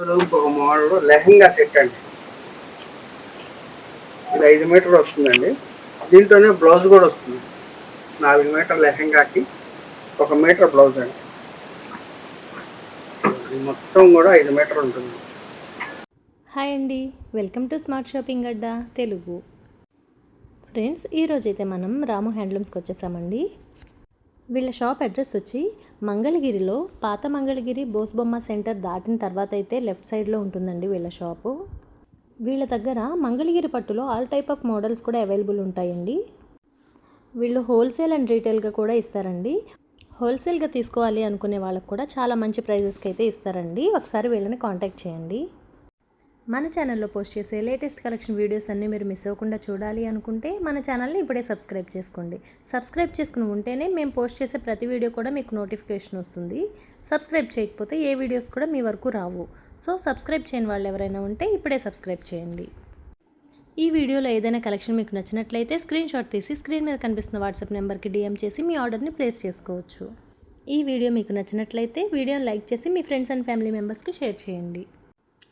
ఇంకొక model lehenga set అండి. ఇది 5 మీటర్లు వస్తుందండి. దీంట్లోనే బ్లౌజ్ కూడా వస్తుంది. 4 మీటర్ లెహంగాకి 1 మీటర్ బ్లౌజ్ అండి. మొత్తం కూడా 5 మీటర్లు ఉంటుంది. హాయ్ అండి, welcome to smart shopping Adda Telugu. Friends, ఈరోజైతే మనం రాము హ్యాండ్లూమ్స్కి వచ్చేసామండి. వీళ్ళ షాప్ అడ్రస్ వచ్చి మంగళగిరిలో, పాత మంగళగిరి బోస్బొమ్మ సెంటర్ దాటిన తర్వాత అయితే లెఫ్ట్ సైడ్లో ఉంటుందండి వీళ్ళ షాపు. వీళ్ళ దగ్గర మంగళగిరి పట్టులో ఆల్ టైప్ ఆఫ్ మోడల్స్ కూడా అవైలబుల్ ఉంటాయండి. వీళ్ళు హోల్సేల్ అండ్ రీటైల్గా కూడా ఇస్తారండి. హోల్సేల్గా తీసుకోవాలి అనుకునే వాళ్ళకు కూడా చాలా మంచి ప్రైజెస్కి అయితే ఇస్తారండి. ఒకసారి వీళ్ళని కాంటాక్ట్ చేయండి. మన ఛానల్లో పోస్ట్ చేసే లేటెస్ట్ కలెక్షన్ వీడియోస్ అన్నీ మీరు మిస్ అవ్వకుండా చూడాలి అనుకుంటే మన ఛానల్ని ఇప్పుడే సబ్స్క్రైబ్ చేసుకోండి. సబ్స్క్రైబ్ చేసుకుని ఉంటేనే మేము పోస్ట్ చేసే ప్రతి వీడియో కూడా మీకు నోటిఫికేషన్ వస్తుంది. సబ్స్క్రైబ్ చేయకపోతే ఏ వీడియోస్ కూడా మీ వరకు రావు. సో సబ్స్క్రైబ్ చేయని వాళ్ళు ఎవరైనా ఉంటే ఇప్పుడే సబ్స్క్రైబ్ చేయండి. ఈ వీడియోలో ఏదైనా కలెక్షన్ మీకు నచ్చినట్లయితే స్క్రీన్ షాట్ తీసి స్క్రీన్ మీద కనిపిస్తున్న వాట్సాప్ నెంబర్కి DM చేసి మీ ఆర్డర్ని ప్లేస్ చేసుకోవచ్చు. ఈ వీడియో మీకు నచ్చినట్లయితే వీడియోని లైక్ చేసి మీ ఫ్రెండ్స్ అండ్ ఫ్యామిలీ మెంబర్స్కి షేర్ చేయండి.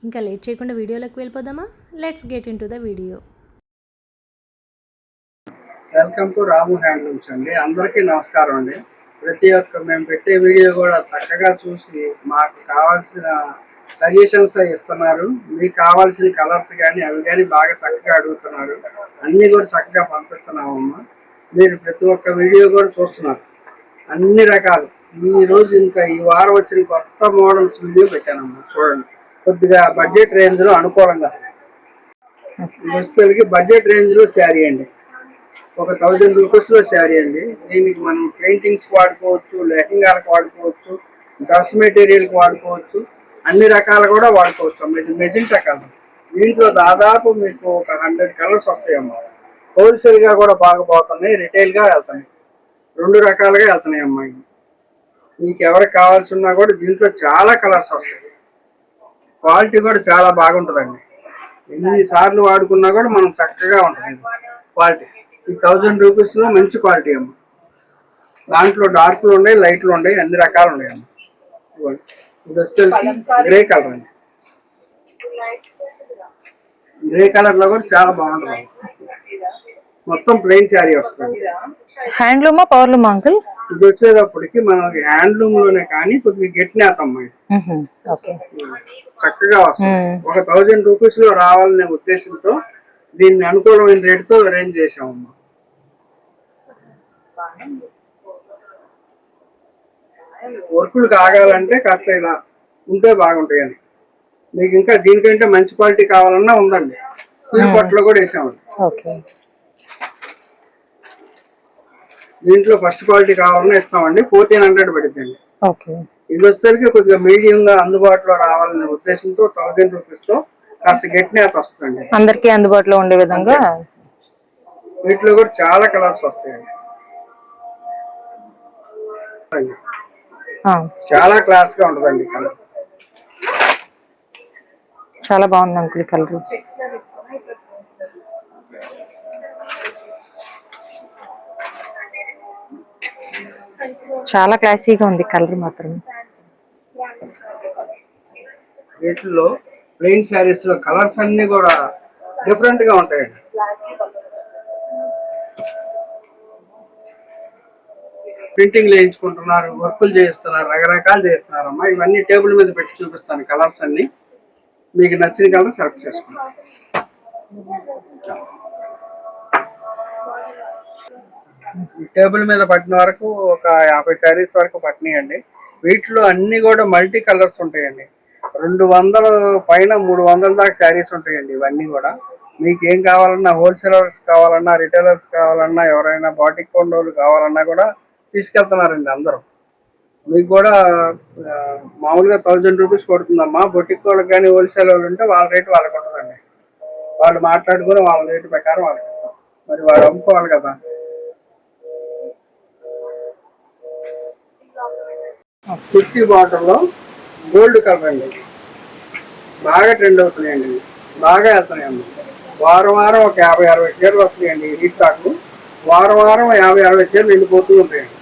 ఇంకా లేట్ చేయకుండా వీడియోలోకి వెళ్ళిపోదామా? Let's get in to the video. Welcome to Ramu handlooms అండి. అందరికీ నమస్కారం అండి. ప్రతి ఒక్క మేము పెట్టే వీడియో కూడా చక్కగా చూసి మాకు కావాల్సిన సజెషన్స్ ఇస్తున్నారు. మీకు కావాల్సిన కలర్స్ కానీ అవి కానీ బాగా చక్కగా అడుగుతున్నారు. అన్నీ కూడా చక్కగా పంపిస్తున్నామమ్మా. మీరు ప్రతి ఒక్క వీడియో కూడా చూస్తున్నారు. అన్ని రకాలు ఈరోజు ఇంకా ఈ వారం వచ్చిన కొత్త మోడల్స్ వీడియో పెట్టానమ్మా. చూడండి, కొద్దిగా బడ్జెట్ రేంజ్లో అనుకూలంగా దుస్తులకి బడ్జెట్ రేంజ్లో శారీ అండి. ఒక 1000 రూపీస్లో శారీ అండి. దీనికి మనం పెయింటింగ్స్కి వాడుకోవచ్చు, లెహంగాలకు వాడుకోవచ్చు, డ్రెస్ మెటీరియల్కి వాడుకోవచ్చు, అన్ని రకాలు కూడా వాడుకోవచ్చు. ఇది మెజెంటా కలర్. దీంట్లో దాదాపు మీకు ఒక 100 కలర్స్ వస్తాయమ్మా. హోల్సేల్గా కూడా బాగా పోతున్నాయి, రిటైల్గా వెళ్తున్నాయి, 2 రకాలుగా వెళ్తున్నాయి అమ్మాయి. మీకు ఎవరికి కావాల్సి ఉన్నా కూడా దీంట్లో చాలా కలర్స్ వస్తాయి. క్వాలిటీ కూడా చాలా బాగుంటుందండి. ఎన్నిసార్లు వాడుకున్నా కూడా మనం చక్కగా ఉంటుంది క్వాలిటీ. ఈ 1000 రూపీస్లో మంచి క్వాలిటీ అమ్మ. దాంట్లో డార్క్లు ఉన్నాయి, లైట్లు ఉన్నాయి, అన్ని రకాలు ఉన్నాయి అమ్మ. ఇది వస్తే గ్రే కలర్ అండి. గ్రే కలర్లో కూడా చాలా బాగుంటుంది. మొత్తం ప్లెయిన్ శారీ వస్తుంది. హ్యాండ్లూమా పవర్లూమా అంకుల్? ఇది వచ్చేటప్పటికి మనకి హ్యాండ్లూమ్ లోనే కానీ కొద్దిగా గట్టినేతమ్మా. చక్కగా వస్తుంది. ఒక 1000 రూపీస్ లో రావాలనే ఉద్దేశంతో దీన్ని అనుకూలమైన రేటుతో అరేంజ్ చేసామమ్మా. వర్కులు కాగాలంటే కాస్త ఇలా ఉంటే బాగుంటాయని. మీకు ఇంకా దీనికంటే మంచి క్వాలిటీ కావాలన్నా ఉందండి. పట్టులో కూడా వేసామండి. దీంట్లో ఫస్ట్ క్వాలిటీ కావాలన్నా ఇస్తామండి. 1400 పడుతుంది. ఇది వచ్చేసరికి కొద్దిగా మీడియంగా అందుబాటులో రావాలనే ఉద్దేశంతో 1000 రూపీస్తో కాస్త గట్టినేత వస్తుందండి. అందరికీ అందుబాటులో ఉండే విధంగా. వీటిలో కూడా చాలా కలర్స్ వస్తాయండి. చాలా క్లాస్ గా ఉంటుందండి కలర్. చాలా బాగుంది అంకుల్ కలర్. చాలా క్లాసీగా ఉంది కలర్ మాత్రం. వీటిలో ప్లెయిన్ శారీస్ లో కలర్స్ అన్ని కూడా డిఫరెంట్ గా ఉంటాయండి. ప్రింటింగ్ వేయించుకుంటున్నారు, వర్కులు చేస్తున్నారు, రకరకాలు చేస్తున్నారమ్మా. ఇవన్నీ టేబుల్ మీద పెట్టి చూపిస్తాను. కలర్స్ అన్ని మీకు నచ్చిన కలర్ సెలెక్ట్ చేసుకుంటాం. టేబుల్ మీద పట్టిన వరకు ఒక 50 శారీస్ వరకు పట్టినాయండి. వీటిలో అన్ని కూడా మల్టీ కలర్స్ ఉంటాయండి. 200 పైన 300 దాకా శారీస్ ఉంటాయండి. ఇవన్నీ కూడా మీకు ఏం కావాలన్నా, హోల్సేలర్స్ కావాలన్నా, రిటైలర్స్ కావాలన్నా, ఎవరైనా బాటిక్ కొండోళ్ళు కావాలన్నా కూడా తీసుకెళ్తున్నారండి అందరూ. మీకు కూడా మామూలుగా 1000 రూపీస్ పడుతుందమ్మా. బొటిక్ వాళ్ళకి కానీ హోల్సేల్ వాళ్ళు ఉంటే వాళ్ళ రేటు వాళ్ళకి ఉంటుందండి. వాళ్ళు మాట్లాడుకుని వాళ్ళ రేటు ప్రకారం వాళ్ళకి ఇస్తాం. మరి వాళ్ళు అమ్ముకోవాలి కదా. 50 బార్డర్లో గోల్డ్ కలర్ అండి. బాగా ట్రెండ్ అవుతున్నాయండి. బాగా వెళ్తున్నాయండి. వారం వారం ఒక 50-60 చీరలు వస్తున్నాయండి. రీస్టాక్ వారం వారం 50-60 చీరలు వెళ్ళిపోతూ ఉంటాయండి.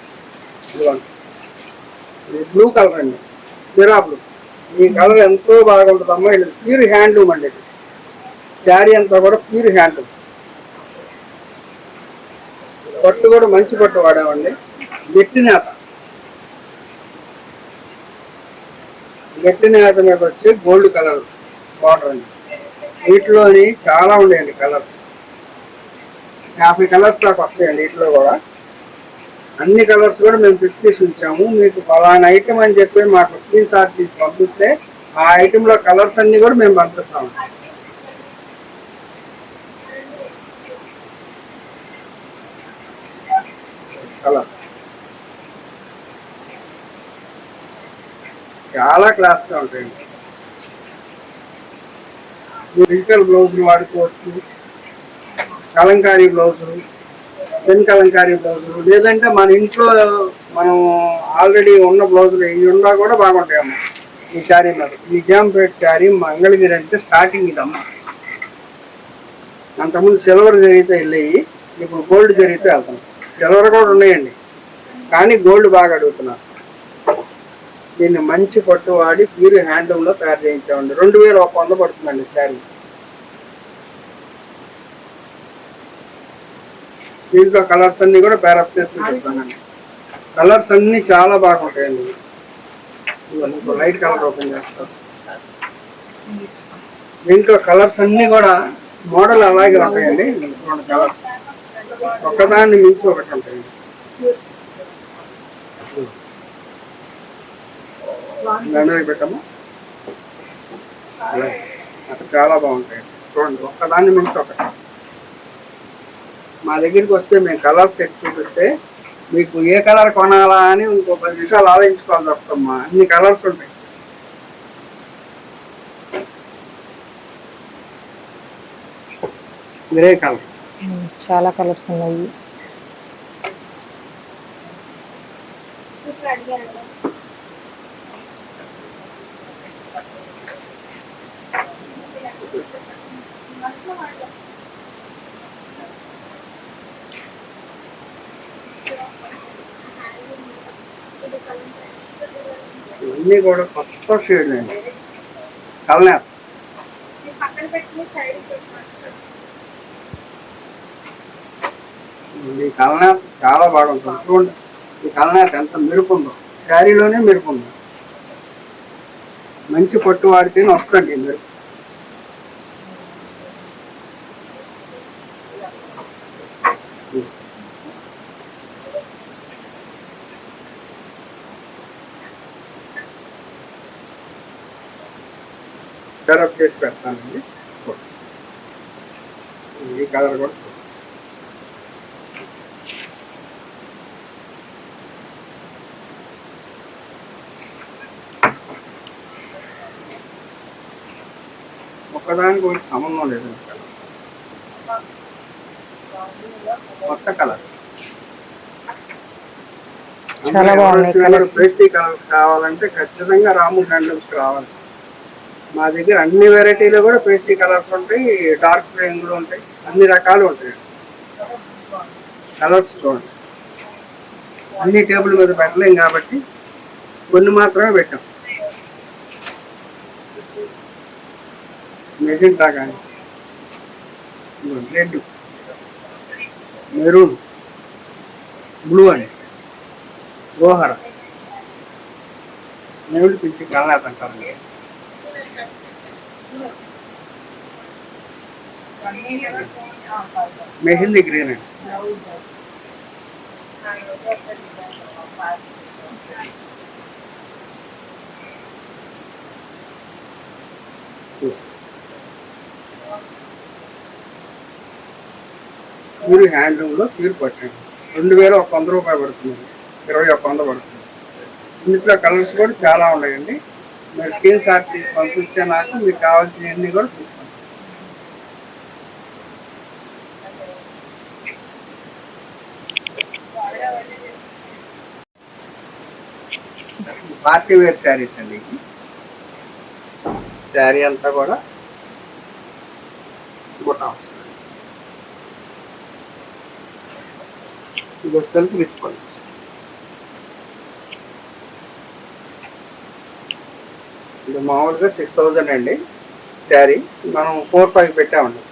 ఇది బ్లూ కలర్ అండి, సిరా బ్లూ. ఈ కలర్ ఎంతో బాగుంటుందమ్మా. ఇది ప్యూర్ హ్యాండ్లూమ్ అండి. ఇది శారీ అంతా కూడా ప్యూర్ హ్యాండ్లూమ్. పట్టు కూడా మంచి పట్టు వాడామండి. గట్టి నేత, గట్టి నేత మీద వచ్చి గోల్డ్ కలర్ బార్డర్ అండి. వీటిలోని చాలా ఉన్నాయండి కలర్స్. 50 కలర్స్ దాకా వస్తాయండి. వీటిలో కూడా అన్ని కలర్స్ కూడా మేము పిక్ చేసి ఉంచాము. మీకు ఫలానా ఐటమ్ అని చెప్పి మాకు స్క్రీన్ షాట్ తీసి పంపిస్తే ఆ ఐటెంలో కలర్స్ అన్ని కూడా మేము పంపిస్తాము. కలర్ చాలా క్లాస్గా ఉంటాయండి. డిజిటల్ బ్లౌజులు వాడుకోవచ్చు, కలంకారీ బ్లౌజులు, పెన్ కలంకారీ బ్లౌజులు, లేదంటే మన ఇంట్లో మనం ఆల్రెడీ ఉన్న బ్లౌజులు ఇవి ఉన్నా కూడా బాగుంటాయమ్మా. ఈ శారీ మీద ఈ జాంపేట్ శారీ మంగళగిరి అంటే స్టార్టింగ్ ఇదమ్మా. అంతకుముందు సిల్వర్ జరిగితే వెళ్ళాయి, ఇప్పుడు గోల్డ్ జరిగితే వెళ్తున్నాం. సిల్వర్ కూడా ఉన్నాయండి, కానీ గోల్డ్ బాగా అడుగుతున్నారు. దీన్ని మంచి పట్టు వాడి ప్యూర్ హ్యాండ్లూమ్లో తయారు చేయించామండి. 2100 పడుతుందండి శారీ. దీంట్లో కలర్స్ అన్ని కూడా పేరప్ చేస్తూ చెప్తానండి. కలర్స్ అన్ని చాలా బాగుంటాయండి. ఇంకో లైట్ కలర్ ఓపెన్ చేస్తారు. దీంట్లో కలర్స్ అన్ని కూడా మోడల్ అలాగే ఉంటాయండి. 2 కలర్స్ ఒకదాన్ని మించి ఒకటి ఉంటాయండి. పెట్టాము అక్కడ చాలా బాగుంటాయి. చూడండి, ఒక్కదాన్ని మించి ఒకటి. మా దగ్గరికి వస్తే మేము కలర్ సెట్ చూపిస్తే మీకు ఏ కలర్ కొనాలా అని ఇంకో 10 నిమిషాలు ఆలోచించుకోవాల్సి వస్తామ్మా. అన్ని కలర్స్ ఉంటాయి. గ్రే కలర్, చాలా కలర్స్ ఉన్నాయి. ఇవన్నీ కూడా కొత్త షేడ్ అండి. కలర్ ఈ కలర్ చాలా బాగుంటుంది. చూడండి, ఈ కలర్ ఎంత మెరుపు ఉందో, శారీలోనే మెరుపు ఉందో. మంచి పట్టు వాడితేనే వస్తుంది మెరుపు. డెవలప్ చేసి పెడతానండి. ఈ కలర్ కూడా ఒక్కదానికి ఒకటి సంబంధం లేదు. కొత్త కలర్స్ చాలా బాగున్నాయి. పేస్టీ కలర్స్ కావాలంటే ఖచ్చితంగా రాము హ్యాండ్లూమ్స్కి రావాల్సి. మా దగ్గర అన్ని వెరైటీలో కూడా పేస్టీ కలర్స్ ఉంటాయి, డార్క్ రేంజ్లో ఉంటాయి, అన్ని రకాలు ఉంటాయి. కలర్స్ చూడండి, అన్ని టేబుల్ మీద పెట్టలేం కాబట్టి కొన్ని మాత్రమే పెట్టాం. మెజెంటా కానీ, రెడ్, మెరూన్, బ్లూ అండి, గోహర, నేవుడు పిచ్చి కలర్ అంటారు. మెహందీ గ్రీన్ అండి. ప్యూర్ హ్యాండ్లూమ్లో ప్యూర్ పట్టండి. 2100 రూపాయలు పడుతుంది, 2100 పడుతుంది. ఇందులో కలర్స్ కూడా చాలా ఉన్నాయండి. మీరు స్క్రీన్ షాట్ తీసి పంపిస్తే నాకు మీకు కావాల్సినవన్నీ కూడా తీసుకోండి. పార్టీ వేర్ శారీస్ అండి. శారీ అంతా కూడా బుట్ట వస్తుంది. ఇది సెల్ఫ్ తీసుకోండి. ఇది మామూలుగా 6000 అండి శారీ, మనం 4-5 పెట్టామండి.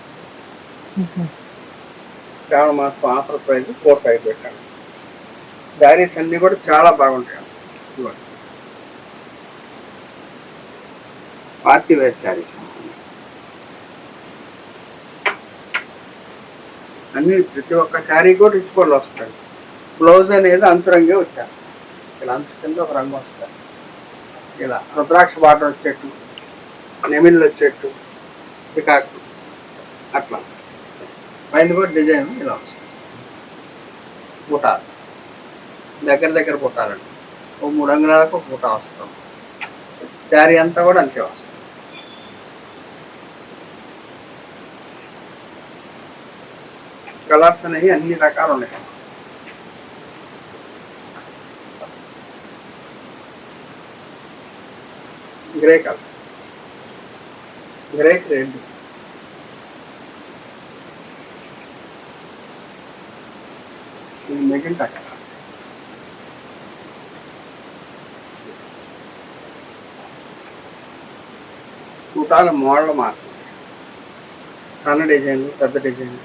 శ్రావణ మాసం ఆఫర్ ప్రైస్ 4-5 పెట్టాము. శారీస్ అన్నీ కూడా చాలా బాగుంటాయి. ఇదిగోండి పార్టీ వేర్ శారీస్ అన్ని, ప్రతి ఒక్క శారీ కూడా రిచ్ పళ్ళు వస్తాయి. బ్లౌజ్ అనేది అంతురంగే వచ్చేస్తాయి. ఇలా అంచు కింద ఒక రంగు వస్తాయి. ఇలా రుద్రాక్ష బార్డర్ వచ్చేట్టు, నెమిళ్ళు వచ్చేట్టు, పికాక్ అట్లా పైన కూడా డిజైన్ ఇలా వస్తుంది. బుటాలు దగ్గర బుట్టాలండి. ఓ 3 అంగుళాలకు ఒక బుట్ట వస్తుంది. శారీ అంతా కూడా అంతే వస్తుంది. కలర్స్ అనేవి అన్ని రకాలు ఉన్నాయి. గ్రే కలర్, గ్రేకి రెడ్, ఇది మెజెంటా కలర్. కుటాల మోడల్ మారుతుంది. సన్న డిజైన్లు, పెద్ద డిజైన్లు,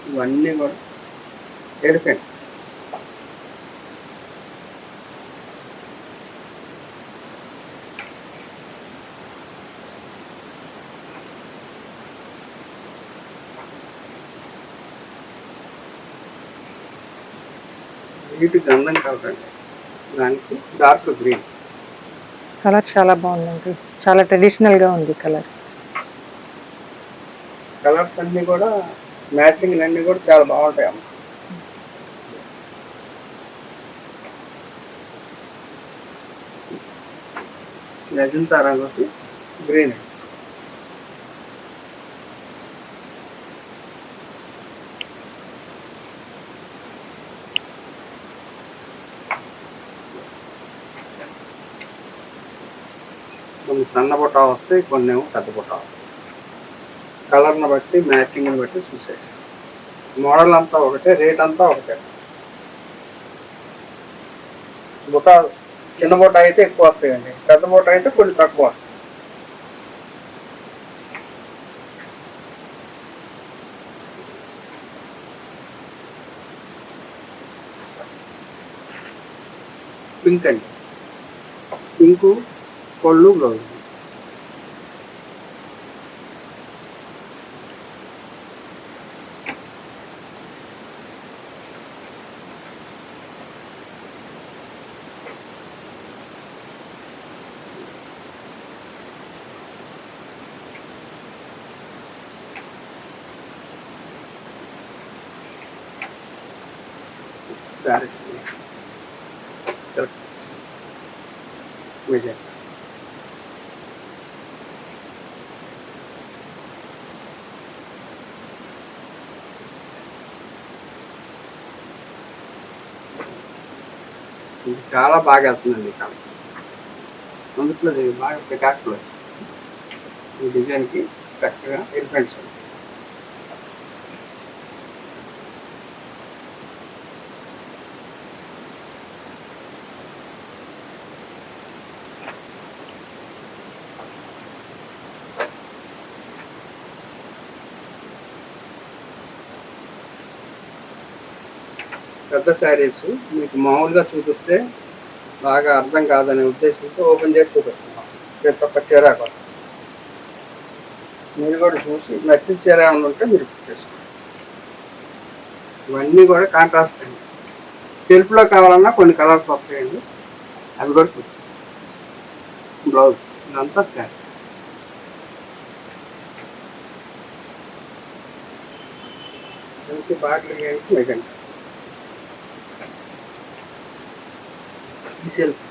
ఇవన్నీ కూడా ఎలిఫెంట్స్. వీటి గంధం కలర్ అండి, దానికి డార్క్ గ్రీన్. కలర్ చాలా బాగుందండి, చాలా ట్రెడిషనల్ గా ఉంది కలర్. కలర్స్ అన్నీ కూడా మ్యాచింగ్ అన్నీ కూడా చాలా బాగుంటాయి అమ్మ. అజంతా రంగుకి గ్రీన్. కొన్ని సన్న బుట్ట వస్తాయి, కొన్ని ఏమో పెద్ద బుట్ట వస్తాయి. కలర్ని బట్టి, మ్యాచింగ్ని బట్టి చూసేసి. మోడల్ అంతా ఒకటే, రేట్ అంతా ఒకటే. బుట్ట చిన్న బుట్ట అయితే ఎక్కువ వస్తాయండి, పెద్ద బుట్ట అయితే కొన్ని తక్కువ వస్తాయి. పింక్ అండి, పింకు పళ్ళు బ్లౌజ్. విజయ్ ఇది చాలా బాగా వెళ్తుందండి. ఇక్కడ అందుట్లో బాగా పికాక్లు వచ్చాయి. ఈ డిజైన్కి చక్కగా ఎలిఫెంట్స్ ఉంటాయి. పెద్ద శారీస్ మీకు మామూలుగా చూపిస్తే బాగా అర్థం కాదనే ఉద్దేశంతో ఓపెన్ చేసి చూపిస్తున్నాం. ప్రతి ఒక్క చీర కూడా మీరు కూడా చూసి నచ్చిన చీర ఏమైనా ఉంటే మీరు చేసుకోండి. ఇవన్నీ కూడా కాంట్రాస్ట్ అండి. సెల్ఫ్లో కావాలన్నా కొన్ని కలర్స్ వస్తాయండి, అవి కూడా చూపిస్తాం. బ్లౌజ్ ఇదంతా శారీ. మంచి బాటిల్ వేసి మెజెంటా. సెల్ఫ్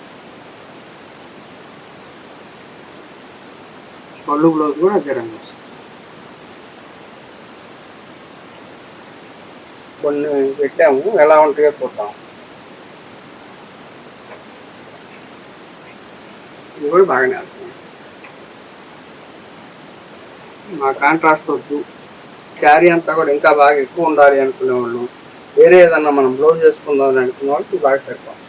పళ్ళు బ్లౌజ్ కూడా అదే రంగు వస్తుంది. కొన్ని పెట్టాము, ఎలా ఉంటాయో చూద్దాం. ఇది కూడా బాగానే వస్తుంది. మా కాంట్రాస్ట్ వద్దు, శారీ అంతా కూడా ఇంకా బాగా ఎక్కువ ఉండాలి అనుకునే వాళ్ళు, వేరే ఏదన్నా మనం బ్లౌజ్ చేసుకుందాం అని అనుకునే వాళ్ళకి బాగా సరిపోతుంది.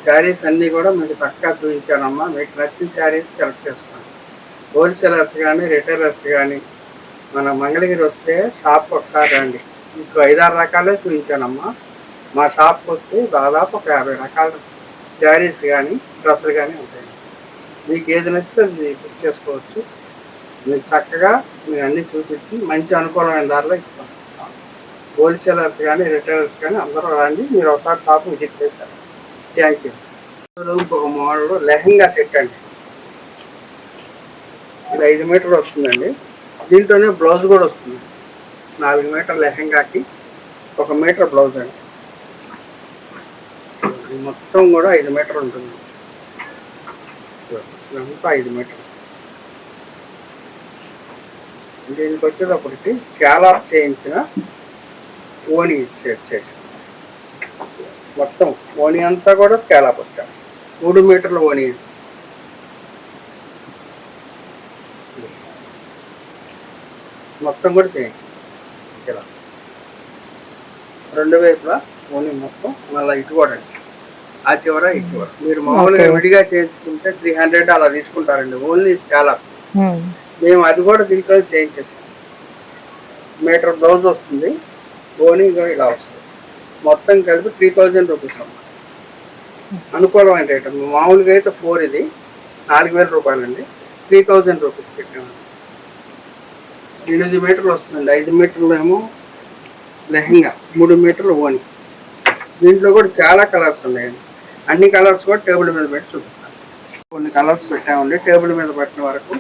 శారీస్ అన్నీ కూడా మీకు చక్కగా చూపించానమ్మా. మీకు నచ్చిన శారీస్ సెలెక్ట్ చేసుకోండి. హోల్సేలర్స్ కానీ రిటైలర్స్ కానీ మన మంగళగిరి వస్తే షాప్కి ఒకసారి రండి. మీకు 5-6 రకాలే చూపించానమ్మా. మా షాప్కి వస్తే దాదాపు ఒక 50 రకాల శారీస్ కానీ డ్రెస్సులు కానీ ఉంటాయి. మీకు ఏది నచ్చితే అది బుక్ చేసుకోవచ్చు. మీకు చక్కగా మీరు అన్నీ చూపించి మంచి అనుకూలమైన ధరలో ఇస్తాం. హోల్సేలర్స్ కానీ రిటైలర్స్ కానీ అందరూ రండి. మీరు ఒకసారి షాప్ విజిట్ చేశారు. Thank you. ఇంకొక మోడల్ లెహంగా సెట్ అండి. ఇది 5 మీటర్లు వస్తుందండి. దీంట్లోనే బ్లౌజ్ కూడా వస్తుంది. 4 మీటర్ లెహంగాకి 1 మీటర్ బ్లౌజ్ అండి. ఇది మొత్తం కూడా 5 మీటర్లు ఉంటుంది. ఇదంతా 5 మీటర్లు. దీనికి వచ్చేటప్పటికి స్కాలప్ చేయించిన ఓణి సెట్ చేసాం. మొత్తం ఓణి అంతా కూడా స్కాలప్ వచ్చేస్తుంది. 3 మీటర్ల ఓణి. మొత్తం కూడా చేయండి. ఇలా 2 వైపులా ఓన్లీ మొత్తం మళ్ళీ ఇటు కూడా ఆ చివర ఈ చివర. మీరు మామూలుగా విడిగా చేయించుకుంటే 300 అలా తీసుకుంటారండి. Only scallop. మేము అది కూడా దీంట్లో చేయించేసాం. మీటర్ బ్లౌజ్ వస్తుంది. ఓనీ కూడా ఇలా వస్తుంది. మొత్తం కలిపి 3000 రూపీస్ అమ్మ. అనుకూలమైన రేట్. మామూలుగా అయితే 4 ఇది 4000 రూపాయలండి. 3000 రూపీస్ పెట్టాము. 8 మీటర్లు వస్తుందండి. 5 మీటర్లు ఏమో లెహంగా, 3 మీటర్లు ఓని. దీంట్లో కూడా చాలా కలర్స్ ఉన్నాయండి. అన్ని కలర్స్ కూడా టేబుల్ మీద పెట్టి చూపిస్తాను. కొన్ని కలర్స్ పెట్టామండి టేబుల్ మీద పెట్టిన వరకు.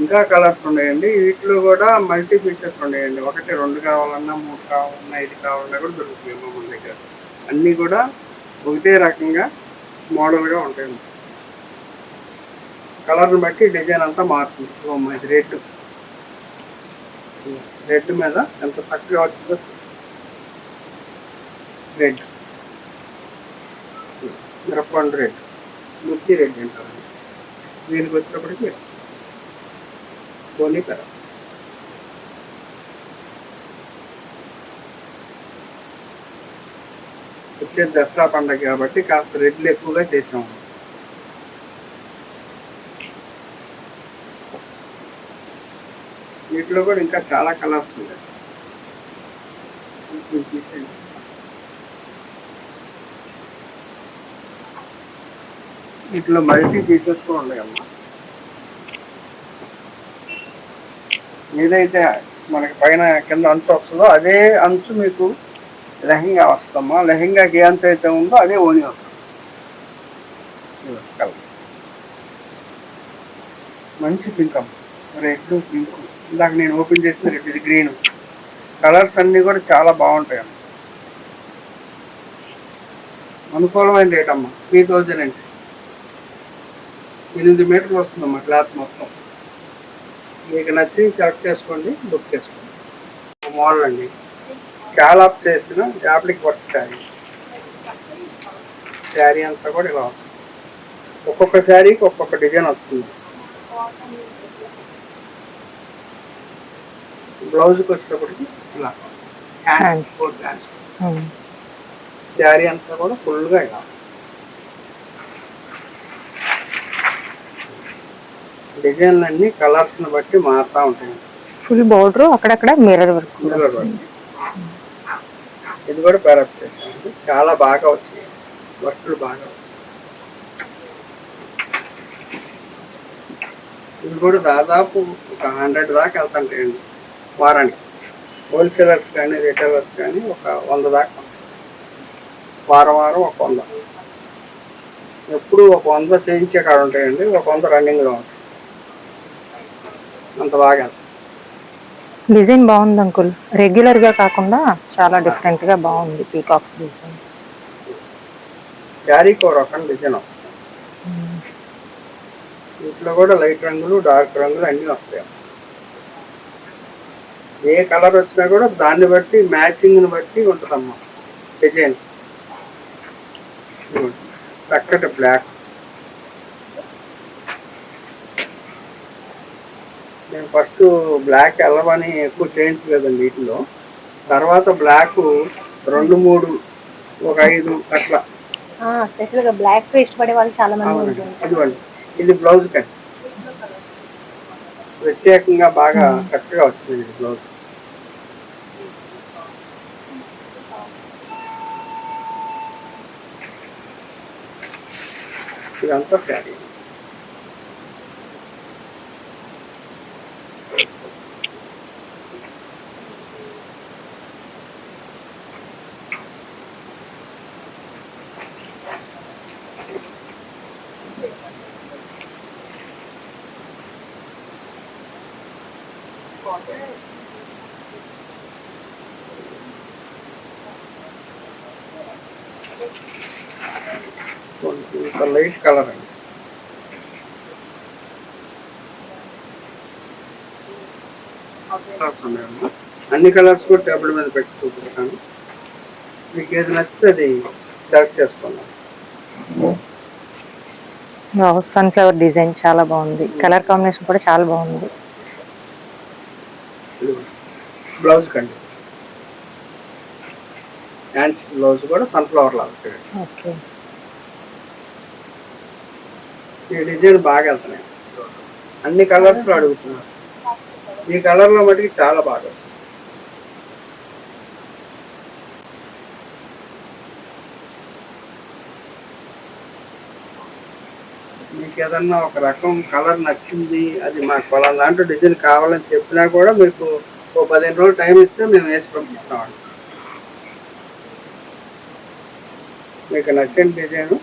ఇంకా కలర్స్ ఉన్నాయండి. వీటిలో కూడా మల్టీ ఫీచర్స్ ఉన్నాయండి. 1, 2 కావాలన్నా, 3 కావాలన్నా, 5 కావాలన్నా కూడా దొరుకుతాయి మన దగ్గర. అన్నీ కూడా ఒకటే రకంగా మోడల్గా ఉంటాయండి. కలర్ని బట్టి డిజైన్ అంతా మారుతుంది. ఇది రెడ్ మీద ఎంత చక్కగా వచ్చిందో. రెడ్, మిరపండు రెడ్, మిర్చి రెడ్ అంటారండి. దీనికి వచ్చినప్పటికీ పోనీ కలర్. వచ్చేది దసరా పండుగ కాబట్టి కాస్త రెడ్లు ఎక్కువగా చేసాము. వీటిలో కూడా ఇంకా చాలా కలర్స్ ఉన్నాయి. తీసేయండి. వీటిలో మల్టీ పీసెస్ కూడా ఉన్నాయమ్మా. ఏదైతే మనకి పైన కింద అంచు వస్తుందో అదే అంచు మీకు లెహంగా వస్తుందమ్మా. లెహంగాకి ఏ అంచు అయితే ఉందో అదే ఓని వస్తుంది. మంచి పింక్ అమ్మ. Red, pink. ఇందాక నేను ఓపెన్ చేసిన రెడ్, ఇది గ్రీన్. కలర్స్ అన్నీ కూడా చాలా బాగుంటాయి అమ్మ. అనుకూలమైన రేట్ అమ్మ. 3000 అంటే 8 మీటర్లు వస్తుందమ్మా క్లాత్ మొత్తం. మీకు నచ్చి సెలెక్ట్ చేసుకోండి, బుక్ చేసుకోండి. మోడల్ అండి. స్కాలప్ చేసిన జాప్లిక్ వర్క్ శారీ. శారీ అంతా కూడా ఇలా వస్తుంది. ఒక్కొక్క శారీకి ఒక్కొక్క డిజైన్ వస్తుంది. బ్లౌజ్కి వచ్చేటప్పటికి ఇలా హ్యాండ్స్. శారీ అంతా కూడా ఫుల్గా ఇలా. డిజైన్లు అన్ని కలర్స్ని బట్టి మారుతూ ఉంటాయి. ఫుల్ బోర్డర్, అక్కడక్కడ మిర్రర్ వర్క్. ఇది కూడా పేరప్ చేసామండి. చాలా బాగా వచ్చాయి వర్క్లు, బాగా వచ్చాయి. ఇవి కూడా దాదాపు ఒక 100 దాకా వెళ్తుంటాయండి వారానికి. హోల్సేలర్స్ కానీ రిటైలర్స్ కానీ ఒక 100 దాకా. వారం ఒక 100. ఎప్పుడు ఒక 100 చేయించే కాడ ఉంటాయండి. ఒక 100 రన్నింగ్లో ఉంటాయి. అంత బాగా. డిజైన్ బాగుంది అంకుల్. రెగ్యులర్ గా కాకుండా చాలా డిఫరెంట్ గా బాగుంది పీకాక్స్ డిజైన్. శారీకి ఒక రకం డిజైన్ వస్తుంది. వీటిలో కూడా లైట్ రంగులు, డార్క్ రంగులు అన్నీ వస్తాయి. ఏ కలర్ వచ్చినా కూడా దాన్ని బట్టి మ్యాచింగ్ని బట్టి ఉంటుందమ్మా డిజైన్. చక్కటి బ్లాక్. నేను ఫస్ట్ బ్లాక్ వెళ్ళమని ఎక్కువ చేయించలేదండి వీటిలో. తర్వాత బ్లాక్ 2, 3, ఒక 5 అట్లా స్పెషల్గా బ్లాక్ ఇష్టపడే వాళ్ళు చాలా మంది అవునండి, ఉంటారు. ఇదిగోండి ఇది బ్లౌజ్ కట్. ప్రత్యేకంగా బాగా చక్కగా వచ్చింది ఇది బ్లౌజ్. ఇదంతా శారీ. ఇంత లైట్ కలర్ అండి. కలర్స్ ఉన్నాయమ్మా, అన్ని కలర్స్ కూడా టేబుల్ మీద పెట్టి చూపిస్తాను. మీకు ఏది నచ్చితే అది సెలెక్ట్ చేసుకున్నాను. సన్ఫ్లవర్ డిజైన్ చాలా బాగుంది. కలర్ కాంబినేషన్ కూడా చాలా బాగుంది. బ్లౌజ్ కండి, హ్యాండ్స్ బ్లౌజ్ కూడా సన్ఫ్లవర్ లాగా. ఓకే, ఈ డిజైన్ బాగా వెళ్తున్నాయి, అన్ని కలర్స్ లో అడుగుతున్నారు. ఈ కలర్ లో మటుకి చాలా బాగా. మీకు ఏదన్నా ఒక రకం కలర్ నచ్చింది, అది మాకు పలానా దాంట్లో డిజైన్ కావాలని చెప్పినా కూడా మీకు ఓ 15 రోజులు టైం ఇస్తే మేము వేసి పంపిస్తామండి. మీకు నచ్చిన డిజైన్,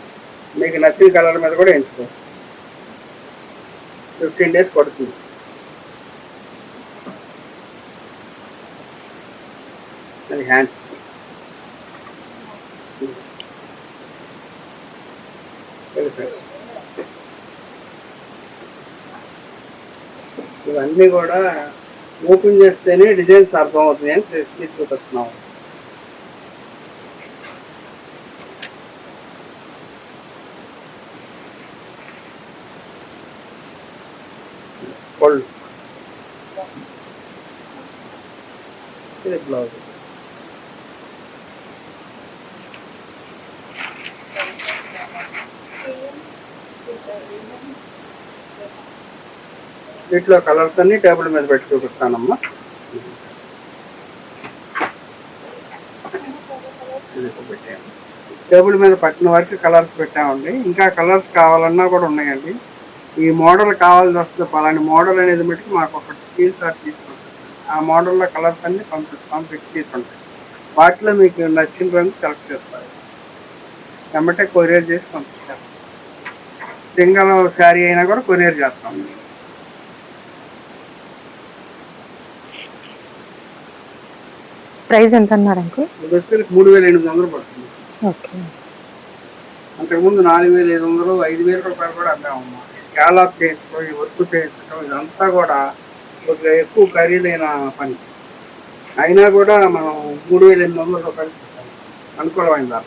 మీకు నచ్చిన కలర్ మీద కూడా ఎంచుకోవచ్చు. 15 days పడుతుంది. అది హ్యాండ్స్. ఇవన్నీ కూడా ఓపెన్ చేస్తేనే డిజైన్స్ అర్థం అవుతుంది అని చూపిస్తున్నాం. పళ్ళు, ఇది బ్లౌజ్. వీటిలో కలర్స్ అన్ని టేబుల్ మీద పెట్టి చూపిస్తానమ్మా. టేబుల్ మీద పట్టిన వరకు కలర్స్ పెట్టామండి. ఇంకా కలర్స్ కావాలన్నా కూడా ఉన్నాయండి. ఈ మోడల్ కావాల్సి వస్తుంది, పలాని మోడల్ అనేది బట్టి మాకు ఒక స్క్రీన్ షాట్ తీసుకుంటాం. ఆ మోడల్లో కలర్స్ అన్ని పంపించి తీసుకుంటాయి. వాటిలో మీకు నచ్చిన రంగు సెలెక్ట్ చేస్తారు, వెంబటే కొరియర్ చేసి పంపిస్తారు. సింగల్ శారీ అయినా కూడా కొరియర్ చేస్తాం. ప్రైస్ ఎంత అన్నారు అంకుల్? ఇది వచ్చేసరికి 3,800 పడుతుంది. ఓకే, అంతకుముందు 4,500, 5,000 రూపాయలు కూడా అమ్మామమ్మా. ఈ స్కాలప్ చేయించడం, ఈ వర్క్ చేయించడం, ఇదంతా కూడా కొద్దిగా ఎక్కువ ఖరీదైన పని. అయినా కూడా మనం 3,800 రూపాయలు అనుకూలమైన ధర.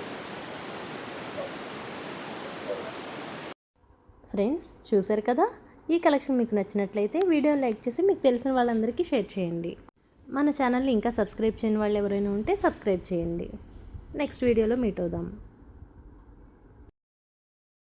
ఫ్రెండ్స్ చూశారు కదా, ఈ కలెక్షన్ మీకు నచ్చినట్లయితే వీడియో లైక్ చేసి మీకు తెలిసిన వాళ్ళందరికీ షేర్ చేయండి. మన ఛానల్ని ఇంకా సబ్స్క్రైబ్ చేయని వాళ్ళు ఎవరైనా ఉంటే సబ్స్క్రైబ్ చేయండి. నెక్స్ట్ వీడియోలో మీట్ అవుదాం.